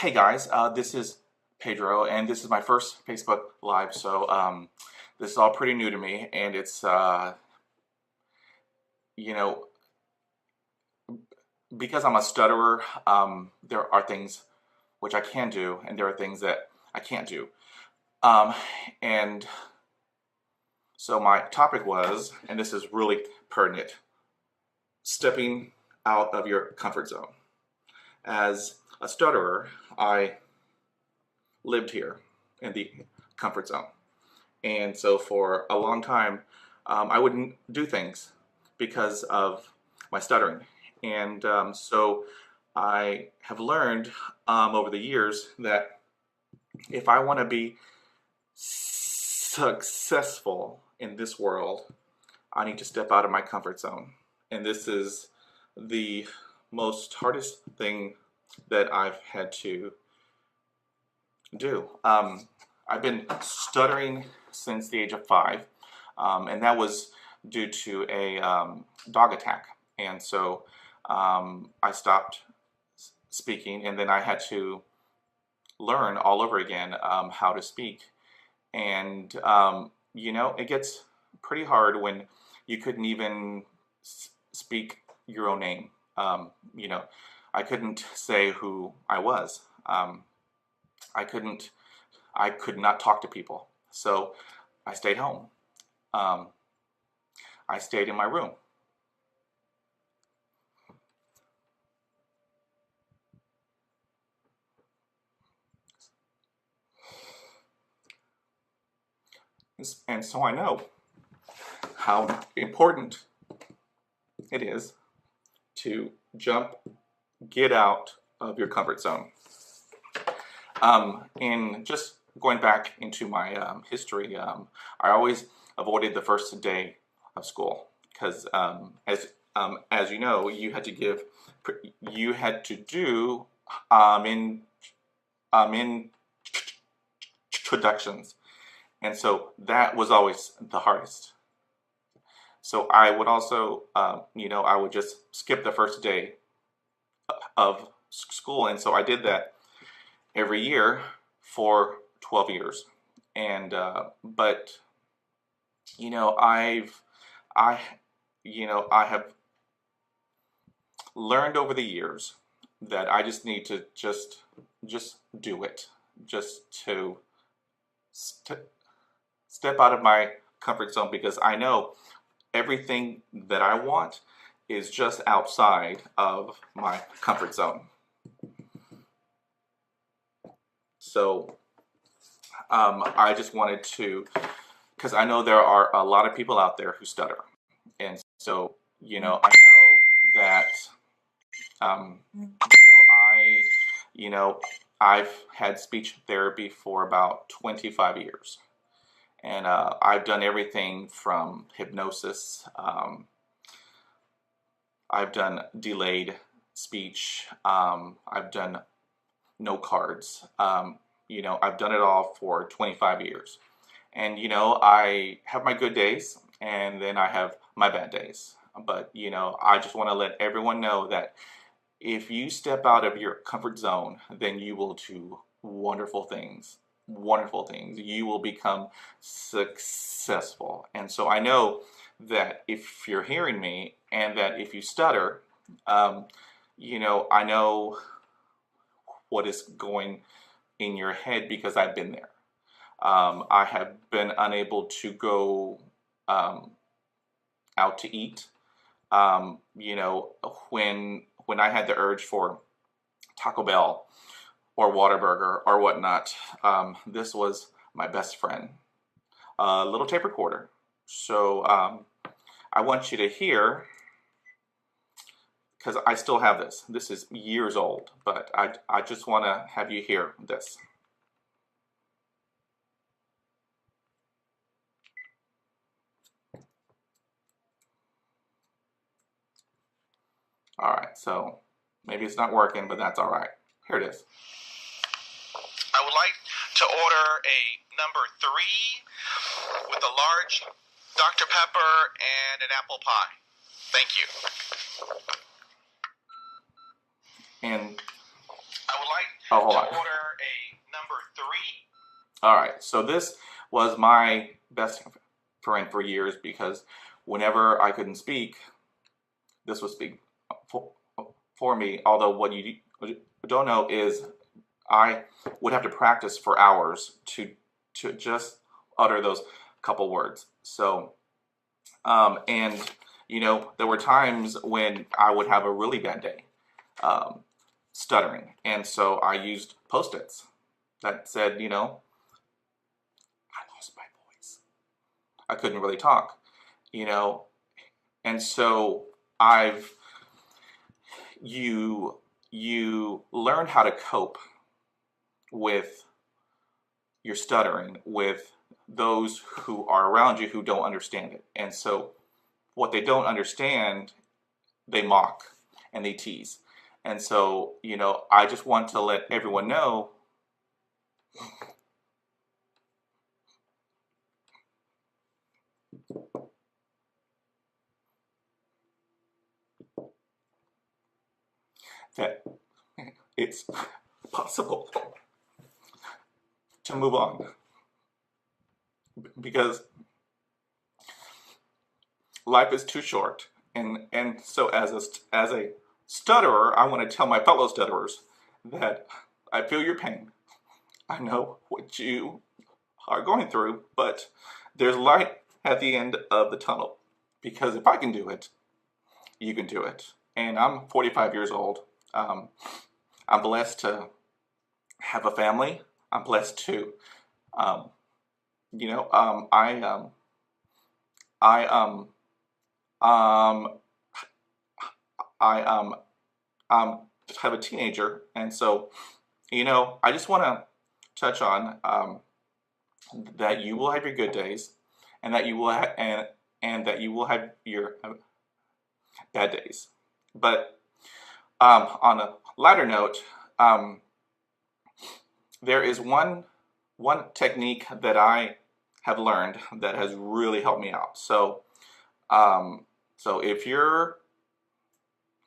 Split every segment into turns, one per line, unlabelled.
Hey guys, this is Pedro, and this is my first Facebook Live, so this is all pretty new to me, and it's, you know, because I'm a stutterer, there are things which I can do, and there are things that I can't do. Um, and so my topic was, and this is really pertinent, stepping out of your comfort zone. As a stutterer, I lived here in the comfort zone. And so for a long time, I wouldn't do things because of my stuttering. And so I have learned over the years that if I want to be successful in this world, I need to step out of my comfort zone. And this is the most hardest thing that I've had to do. I've been stuttering since the age of 5, and that was due to a dog attack. And so I stopped speaking, and then I had to learn all over again how to speak. And it gets pretty hard when you couldn't even speak your own name. I couldn't say who I was. I could not talk to people. So I stayed home. I stayed in my room. And so I know how important it is to get out of your comfort zone. And just going back into my history, I always avoided the first day of school because, as you know, you had to do introductions, and so that was always the hardest. So I would also, I would just skip the first day of school, and so I did that every year for 12 years. And but I have learned over the years that I just need to just do it, just to step out of my comfort zone, because I know everything that I want is just outside of my comfort zone. So I just wanted to, because I know there are a lot of people out there who stutter. And so, I know that, I've had speech therapy for about 25 years. And I've done everything from hypnosis. I've done delayed speech. I've done no cards. I've done it all for 25 years. And, I have my good days and then I have my bad days. But, I just want to let everyone know that if you step out of your comfort zone, then you will do wonderful things. Wonderful things. You will become successful. And so I know that if you're hearing me and that if you stutter, I know what is going in your head because I've been there. I have been unable to go out to eat. When I had the urge for Taco Bell or Whataburger or whatnot, this was my best friend, a little tape recorder. So I want you to hear, because I still have this. This is years old, but I just want to have you hear this. All right, so maybe it's not working, but that's all right. Here it is. I would like to order a number 3 with a large Dr. Pepper and an apple pie. Thank you. And I would like Oh, hold on.
To order a number 3.
All right, so this was my best friend for years because whenever I couldn't speak, this would speak for me. Although what you don't know is I would have to practice for hours to just utter those couple words. So, and you know, there were times when I would have a really bad day, stuttering, and so I used Post-its that said, you know, I lost my voice. I couldn't really talk, you know, and so I've you learn how to cope with your stuttering with those who are around you who don't understand it. And so what they don't understand, they mock and they tease. And so, you know, I just want to let everyone know that it's possible to move on, because life is too short. And so as a stutterer, I want to tell my fellow stutterers that I feel your pain. I know what you are going through, but there's light at the end of the tunnel, because if I can do it, you can do it. And I'm 45 years old. I'm blessed to have a family. I'm blessed to, you know, I I have a teenager, and so, you know, I just want to touch on that you will have your good days, and that you will and that you will have your bad days. But on a lighter note, there is one technique that I have learned that has really helped me out. So so if you're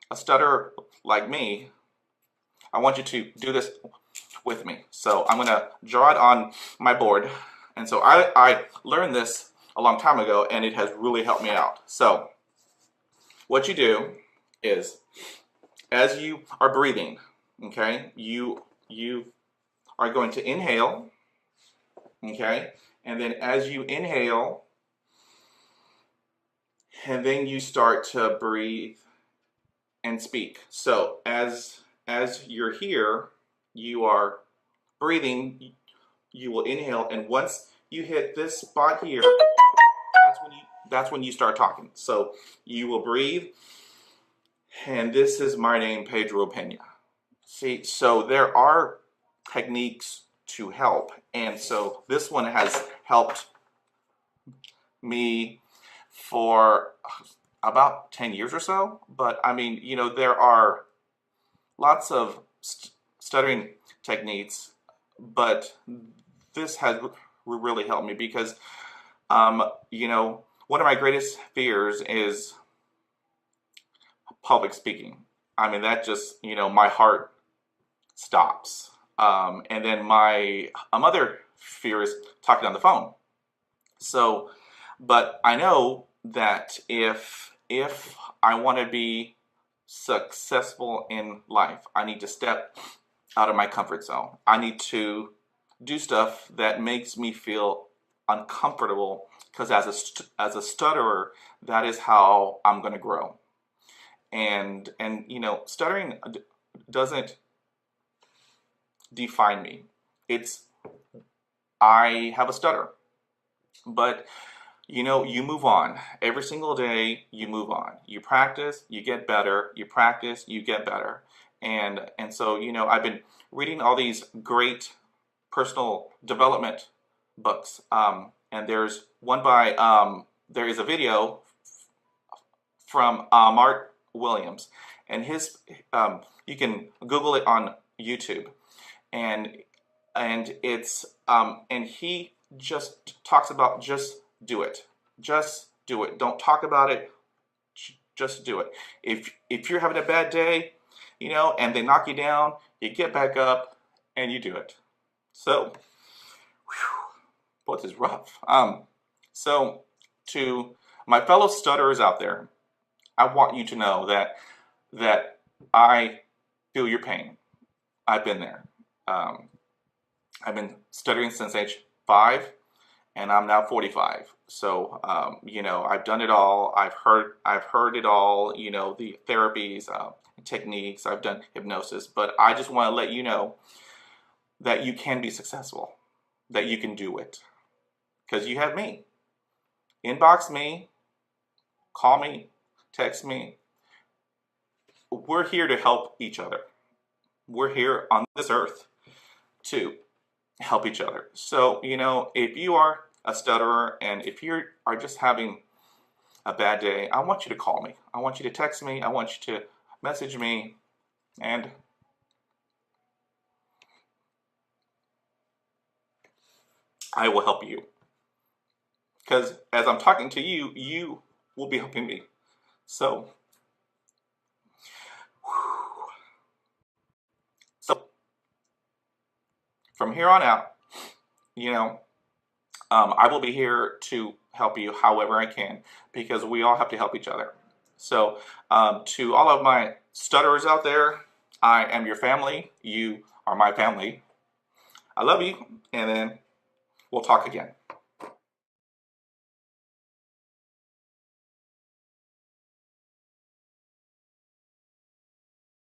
a stutterer like me, I want you to do this with me. So I'm going to draw it on my board. And so I learned this a long time ago, and it has really helped me out. So what you do is, as you are breathing, okay, you are going to inhale, okay, and then as you inhale, and then you start to breathe and speak. So as you're here, you are breathing, you will inhale, and once you hit this spot here, that's when you start talking. So you will breathe, and this is my name, Pedro Pena. See, so there are techniques to help, and so this one has helped me for about 10 years or so. But I mean, you know, there are lots of stuttering techniques, but this has really helped me because, you know, one of my greatest fears is public speaking. I mean, that just, you know, my heart stops. And then my other fear is talking on the phone. So, but I know that if I want to be successful in life, I need to step out of my comfort zone. I need to do stuff that makes me feel uncomfortable, because as a stutterer, that is how I'm going to grow. And you know, stuttering doesn't define me. It's, I have a stutter, but you know, you move on. Every single day, you move on. You practice, you get better. You practice, you get better. And so, you know, I've been reading all these great personal development books. And there's one by, there is a video from Mark Williams, and his, you can Google it on YouTube, and it's, and he just talks about just do it. Just do it. Don't talk about it. Just do it. If you're having a bad day, you know, and they knock you down, you get back up and you do it. So, boy, this is rough. So to my fellow stutterers out there, I want you to know that I feel your pain. I've been there. Um, I've been stuttering since age 5, and I'm now 45. So you know, I've done it all. I've heard it all. You know, the therapies, techniques. I've done hypnosis, but I just want to let you know that you can be successful, that you can do it, because you have me. Inbox me, call me, text me. We're here to help each other. We're here on this earth to help each other. So, you know, if you are a stutterer and if you are just having a bad day, I want you to call me. I want you to text me. I want you to message me. And I will help you. Because as I'm talking to you, you will be helping me. So, so from here on out, you know, I will be here to help you however I can, because we all have to help each other. So to all of my stutterers out there, I am your family. You are my family. I love you, and then we'll talk again.